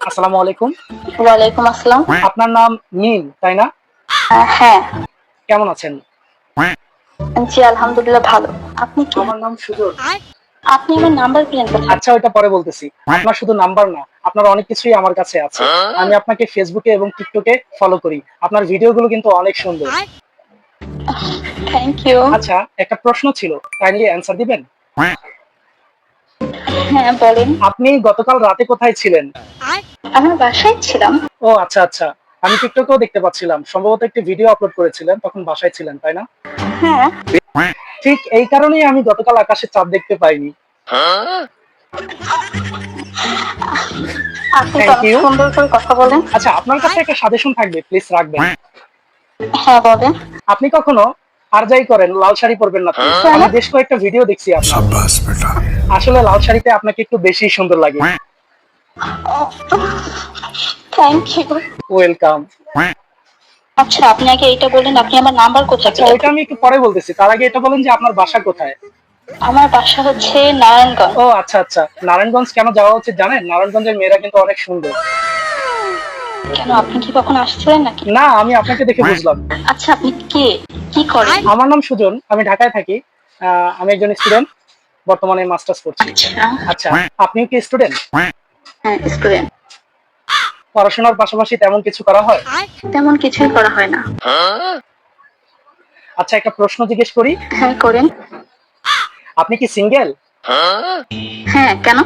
আসসালামু আলাইকুম। ওয়ালাইকুম আসসালাম। আপনার নাম মিম, তাই না? হ্যাঁ। কেমন আছেন? জি, আলহামদুলিল্লাহ ভালো। আপনি কে? আমার নাম সুজন। আপনি আমার নাম্বার পেলেন কোথায়? আচ্ছা, ওইটা পরে বলতেছি। আপনার শুধু নাম্বার না, আপনার অনেক কিছুই আমার কাছে আছে। আমি আপনাকে ফেসবুকে এবং টিকটকে ফলো করি। আপনার ভিডিওগুলো কিন্তু অনেক সুন্দর। Thank you. আচ্ছা, একটা প্রশ্ন ছিল, কাইন্ডলি অ্যান্সার দিবেন? হ্যাঁ, বলেন। আপনি গতকাল রাতে কোথায় ছিলেন? আমার বাসায় ছিলাম। ও আচ্ছা, আচ্ছা। আমি টিকটকেও দেখতে পাচ্ছিলাম। সম্ভবত একটি ভিডিও আপলোড করেছিলেন, তখন বাসায় ছিলেন, তাই না? হ্যাঁ। ঠিক এই কারণেই আমি গতকাল আকাশে চাঁদ দেখতে পাইনি। আপনি তো থ্যাংক অনেক ইউ। সুন্দর করে কথা বলেন। আচ্ছা, আপনার কাছে একটা সাজেশন থাকবে, প্লিজ রাখবেন। হ্যাঁ, বলেন। আপনি কখনো আর যাই করেন লাল শাড়ি পরবেন না প্লিজ। কেন? আমি বেশ কয়েকটা ভিডিও দেখছি আপনার। আসলে লাল শাড়িতে আপনাকে একটু বেশি সুন্দর লাগে। Thank you. ওয়েলকাম। আচ্ছা, আপনি আগে এইটা বলেন, আপনি আমার নাম্বার কোথায় আচ্ছা, পেলেন? ওইটা আমি একটু পরে বলতেছি। তার আগে এটা বলেন যে আপনার বাসা কোথায়? আমার বাসা হচ্ছে নারায়ণগঞ্জ। ও আচ্ছা, আচ্ছা। নারায়ণগঞ্জ কেন যাওয়া উচিত জানেন? নারায়ণগঞ্জের মেয়েরা কিন্তু অনেক সুন্দর। কেন, আপনি কি কখনো আসছিলেন নাকি? না, আমি আপনাকে দেখে বুঝলাম। আচ্ছা, আপনি কে? কি করেন? আমার নাম সুজন, আমি ঢাকায় থাকি। আমি একজন স্টুডেন্ট, বর্তমানে মাস্টার্স করছি। আচ্ছা। আচ্ছা, আপনিও কি স্টুডেন্ট? হ্যাঁ, স্টুডেন্ট। পড়াশোনার পাশাপাশি তেমন কিছু করা হয়? তেমন কিছুই করা হয় না। আচ্ছা, একটা প্রশ্ন জিজ্ঞেস করি। হ্যাঁ, করেন। আপনি কি সিঙ্গেল? হ্যাঁ, কেন?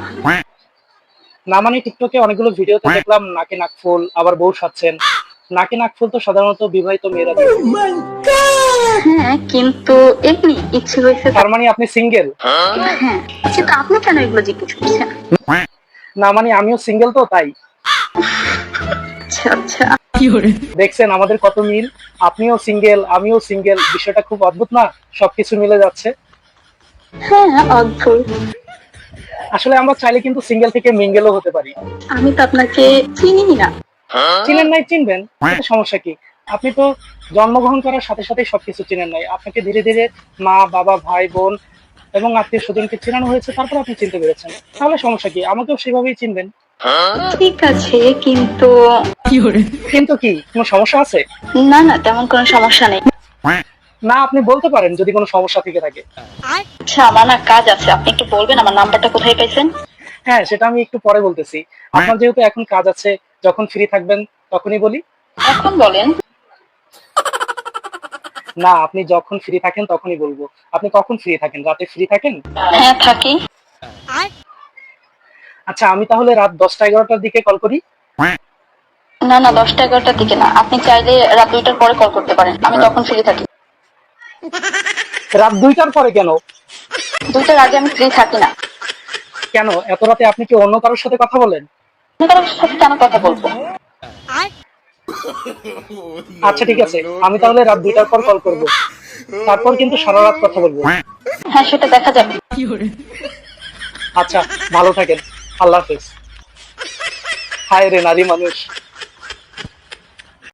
না, মানে টিকটকে অনেকগুলো ভিডিওতে দেখলাম নাকে নাকফুল, আবার বউ সাজছেন। নাকে নাকফুল তো সাধারণত বিবাহিত মেয়েরা দেয়। হ্যাঁ, কিন্তু এমনি ইচ্ছে হয়েছে। তার মানে আপনি সিঙ্গেল? হ্যাঁ। আচ্ছা, তো আপনি কেন এগুলো জিজ্ঞেস করছেন? না, মানে আমিও সিঙ্গেল তো তাই। আচ্ছা, আচ্ছা। দেখছেন আমাদের কত মিল। আপনিও সিঙ্গেল, আমিও সিঙ্গেল, বিষয়টা খুব অদ্ভুত না? সবকিছু মিলে যাচ্ছে। হ্যাঁ, অদ্ভুত। আসলে আমরা চাইলে কিন্তু সিঙ্গেল থেকে মিঙ্গেলও হতে পারি। আমি তো আপনাকে চিনি না। চিনেন নাই, চিনবেন, এতে সমস্যা কি? আপনি তো জন্মগ্রহণ করার সাথে সাথে সবকিছু চিনেন নাই। আপনাকে ধীরে ধীরে মা, বাবা, ভাই, বোন এবং আত্মীয় স্বজনকে চেনানো হয়েছে, তারপর আপনি চিনতে পেরেছেন। তাহলে সমস্যা কি? আমাকেও সেভাবেই চিনবেন। ঠিক আছে, কিন্তু কিন্তু কি, কোনো সমস্যা আছে? না, না, তেমন কোনো সমস্যা নেই। না, আপনি বলতে পারেন যদি কোনো সমস্যা থেকে থাকে। আচ্ছা, আমার না কাজ আছে, আপনি একটু বলবেন আমার নাম্বারটা কোথায় পাইছেন? হ্যাঁ, সেটা আমি একটু পরে বলতেছি। আপনার যেহেতু এখন কাজ আছে, যখন ফ্রি থাকবেন তখনই বলি। এখন বলেন। না, আপনি যখন ফ্রি থাকেন তখনই বলবো। আপনি কখন ফ্রি থাকেন? রাতে ফ্রি থাকেন? হ্যাঁ, থাকি। আচ্ছা, আমি তাহলে রাত 10টা-11টার দিকে কল করি। না, না, 10টা 11টার দিকে না, আপনি চাইলে রাত 2টার পরে কল করতে পারেন, আমি তখন ফ্রি থাকি। রাত 2টার পরে কেন? 2টার আগে আমি ফ্রি থাকি না। কেন এত রাতে আপনি কি অন্য কারোর সাথে কথা বলেন? আমি কারোর সাথে কেন কথা বলবো? আচ্ছা, ঠিক আছে, আমি তাহলে রাত 2টার পর কল করব। তারপর কিন্তু সারা রাত কথা বলবো। হ্যাঁ, সেটা দেখা যাবে। আচ্ছা, ভালো থাকেন। আল্লাহ হাফেজ। হায় রে নারী মানুষ।